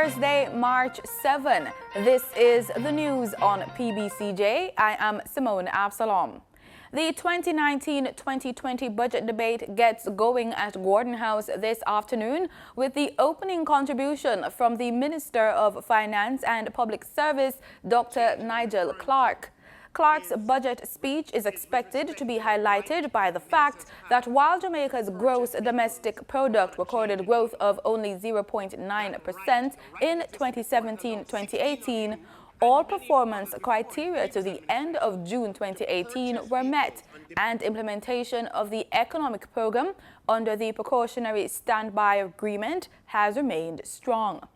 Thursday, March 7. This is the news on PBCJ. I am Simone Absalom. The 2019-2020 budget debate gets going at Gordon House this afternoon with the opening contribution from the Minister of Finance and Public Service, Dr. Nigel Clarke. Clarke's budget speech is expected to be highlighted by the fact that while Jamaica's gross domestic product recorded growth of only 0.9% in 2017-2018, all performance criteria to the end of June 2018 were met, and implementation of the economic program under the precautionary standby agreement has remained strong.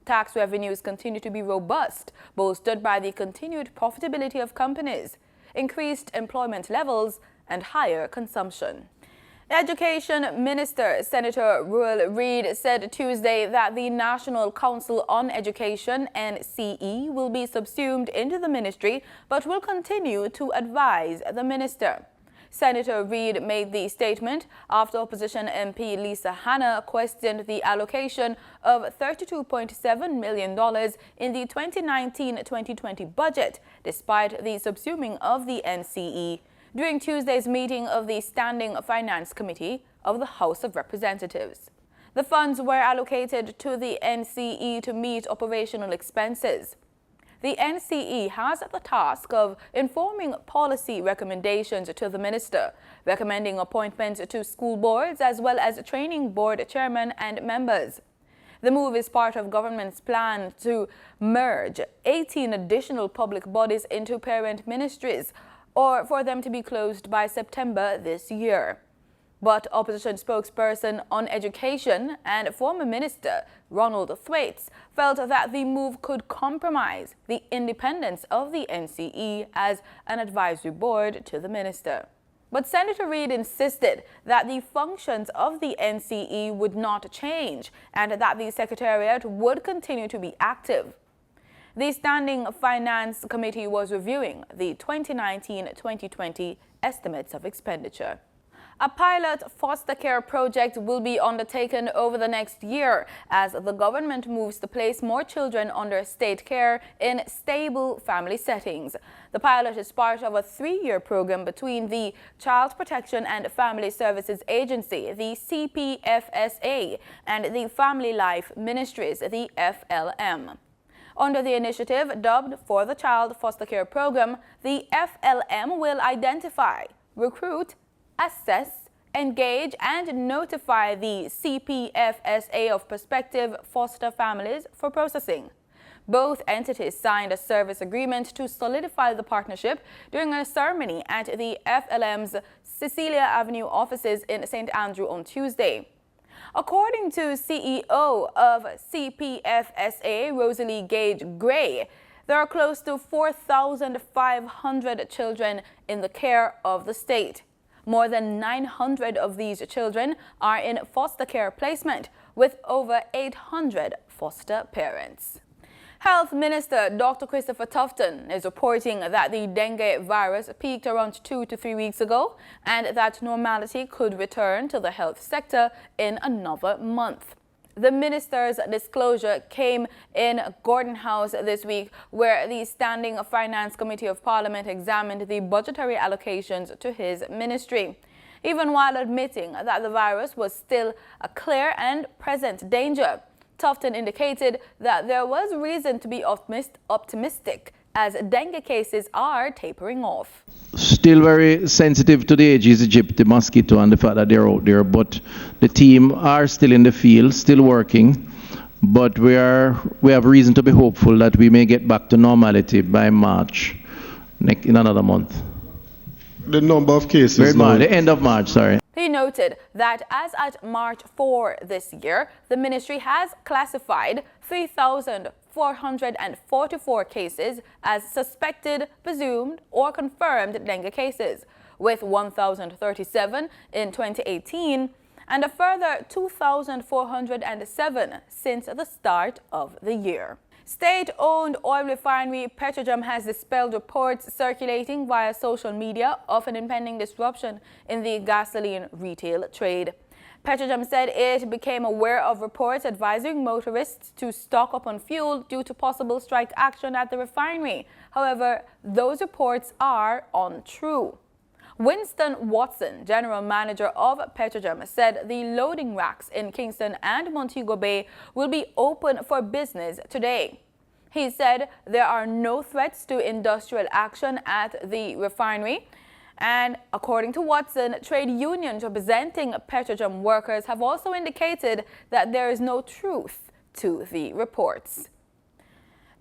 Tax revenues continue to be robust, bolstered by the continued profitability of companies, increased employment levels, and higher consumption. Education Minister Senator Ruel Reid said Tuesday that the National Council on Education, NCE, will be subsumed into the ministry but will continue to advise the minister. Senator Reid made the statement after opposition MP Lisa Hanna questioned the allocation of $32.7 million in the 2019-2020 budget, despite the subsuming of the NCE, during Tuesday's meeting of the Standing Finance Committee of the House of Representatives. The funds were allocated to the NCE to meet operational expenses. The NCE has the task of informing policy recommendations to the minister, recommending appointments to school boards as well as training board chairmen and members. The move is part of government's plan to merge 18 additional public bodies into parent ministries, or for them to be closed by September this year. But opposition spokesperson on education and former minister Ronald Thwaites felt that the move could compromise the independence of the NCE as an advisory board to the minister. But Senator Reid insisted that the functions of the NCE would not change and that the Secretariat would continue to be active. The Standing Finance Committee was reviewing the 2019-2020 estimates of expenditure. A pilot foster care project will be undertaken over the next year as the government moves to place more children under state care in stable family settings. The pilot is part of a 3-year program between the Child Protection and Family Services Agency, the CPFSA, and the Family Life Ministries, the FLM. Under the initiative dubbed For the Child Foster Care Program, the FLM will identify, recruit, assess, engage, and notify the CPFSA of prospective foster families for processing. Both entities signed a service agreement to solidify the partnership during a ceremony at the FLM's Cecilia Avenue offices in St. Andrew on Tuesday. According to CEO of CPFSA, Rosalie Gage Gray, there are close to 4,500 children in the care of the state. More than 900 of these children are in foster care placement, with over 800 foster parents. Health Minister Dr. Christopher Tufton is reporting that the dengue virus peaked around 2 to 3 weeks ago and that normality could return to the health sector in another month. The minister's disclosure came in Gordon House this week, where the Standing Finance Committee of Parliament examined the budgetary allocations to his ministry. Even while admitting that the virus was still a clear and present danger, Tufton indicated that there was reason to be optimistic as dengue cases are tapering off. Still very sensitive to the Aedes aegypti, the mosquito, and the fact that they're out there, but the team are still in the field, still working, but we have reason to be hopeful that we may get back to normality by March, in another month. The number of cases now. The end of March, sorry. He noted that as at March 4 this year, the ministry has classified 3,444 cases as suspected, presumed, or confirmed dengue cases, with 1,037 in 2018 and a further 2,407 since the start of the year. State-owned oil refinery Petrojam has dispelled reports circulating via social media of an impending disruption in the gasoline retail trade. Petrojam said it became aware of reports advising motorists to stock up on fuel due to possible strike action at the refinery. However, those reports are untrue. Winston Watson, general manager of Petrojam, said the loading racks in Kingston and Montego Bay will be open for business today. He said there are no threats to industrial action at the refinery. And according to Watson, trade unions representing Petrojam workers have also indicated that there is no truth to the reports.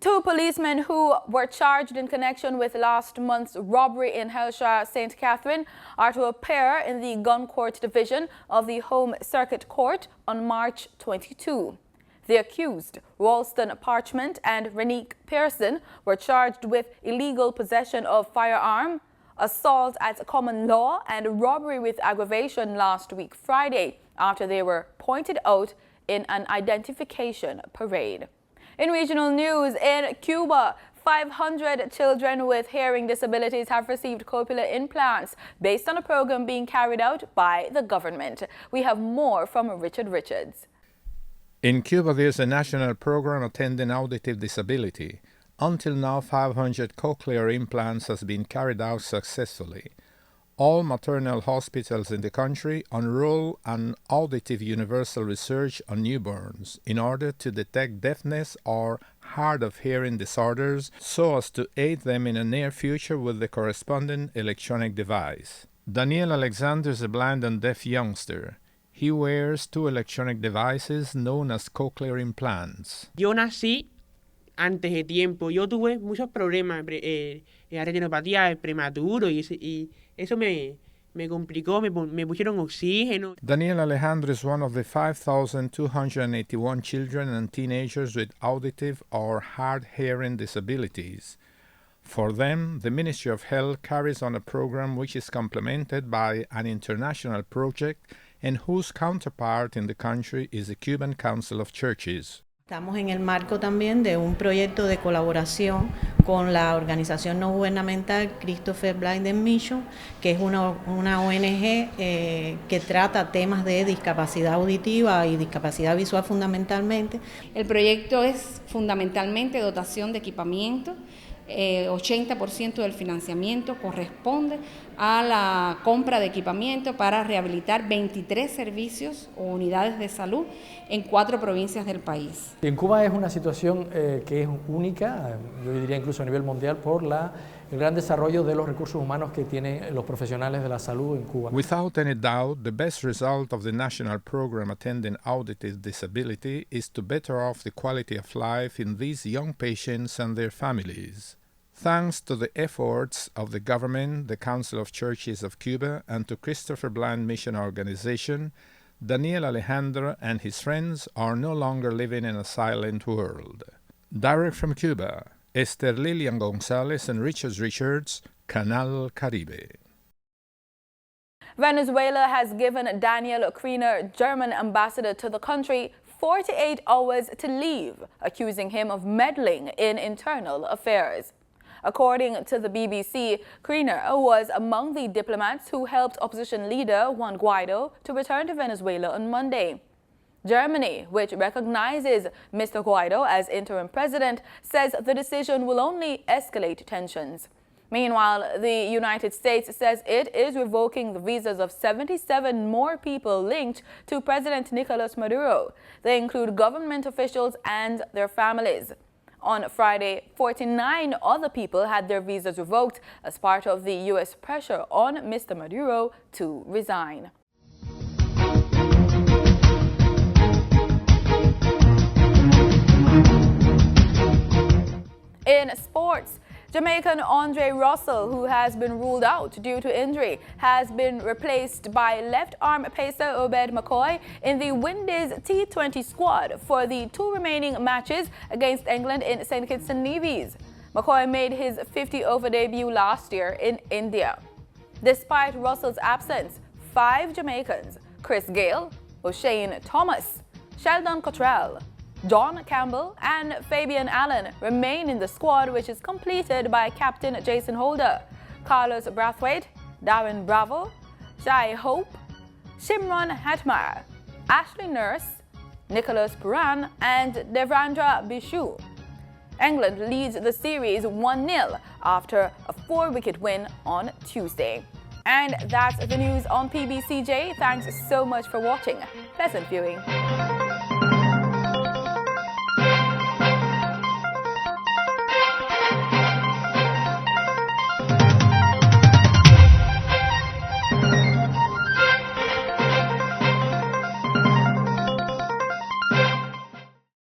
Two policemen who were charged in connection with last month's robbery in Hellshire St. Catherine are to appear in the Gun Court Division of the Home Circuit Court on March 22. The accused, Ralston Parchment and Renique Pearson, were charged with illegal possession of firearm, assault at common law, and robbery with aggravation last week Friday after they were pointed out in an identification parade. In regional news, in Cuba, 500 children with hearing disabilities have received cochlear implants based on a program being carried out by the government. We have more from Richard Richards. In Cuba, there's a national program attending auditive disability. Until now, 500 cochlear implants has been carried out successfully. All maternal hospitals in the country enroll an auditive universal research on newborns in order to detect deafness or hard of hearing disorders so as to aid them in a near future with the corresponding electronic device. Daniel Alexander is a blind and deaf youngster. He wears two electronic devices known as cochlear implants. Yo nací antes de tiempo. Yo tuve muchos problemas, retinopatía prematuro y eso me complicó, me pusieron oxígeno. Daniel Alejandro is one of the 5,281 children and teenagers with auditive or hard-hearing disabilities. For them, the Ministry of Health carries on a program which is complemented by an international project and whose counterpart in the country is the Cuban Council of Churches. Estamos en el marco también de un proyecto de colaboración con la organización no gubernamental Christopher Blind Mission, que es una ONG que trata temas de discapacidad auditiva y discapacidad visual fundamentalmente. El proyecto es fundamentalmente dotación de equipamiento. 80% del financiamiento corresponde a la compra de equipamiento para rehabilitar 23 servicios o unidades de salud en 4 provincias del país. En Cuba es una situación que es única, yo diría incluso a nivel mundial, por el gran desarrollo de los recursos humanos que tienen los profesionales de la salud en Cuba. Without any doubt, the best result of the national program attending auditive disability is to better off the quality of life in these young patients and their families. Thanks to the efforts of the government, the Council of Churches of Cuba, and to Christopher Blind Mission Organization, Daniel Alejandro and his friends are no longer living in a silent world. Direct from Cuba, Esther Lilian Gonzalez and Richard Richards, Canal Caribe. Venezuela has given Daniel Kriener, German ambassador to the country, 48 hours to leave, accusing him of meddling in internal affairs. According to the BBC, Kriener was among the diplomats who helped opposition leader Juan Guaido to return to Venezuela on Monday. Germany, which recognizes Mr. Guaido as interim president, says the decision will only escalate tensions. Meanwhile, the United States says it is revoking the visas of 77 more people linked to President Nicolas Maduro. They include government officials and their families. On Friday, 49 other people had their visas revoked as part of the U.S. pressure on Mr. Maduro to resign. In sports, Jamaican Andre Russell, who has been ruled out due to injury, has been replaced by left-arm pacer Obed McCoy in the Windies T20 squad for the 2 remaining matches against England in St. Kitts and Nevis. McCoy made his 50-over debut last year in India. Despite Russell's absence, 5 Jamaicans, Chris Gale, O'Shane Thomas, Sheldon Cottrell, John Campbell and Fabian Allen remain in the squad, which is completed by Captain Jason Holder, Carlos Brathwaite, Darren Bravo, Shai Hope, Shimron Hatmar, Ashley Nurse, Nicholas Puran, and Devrandra Bishu. England leads the series 1-0 after a 4-wicket win on Tuesday. And that's the news on PBCJ. Thanks so much for watching. Pleasant viewing.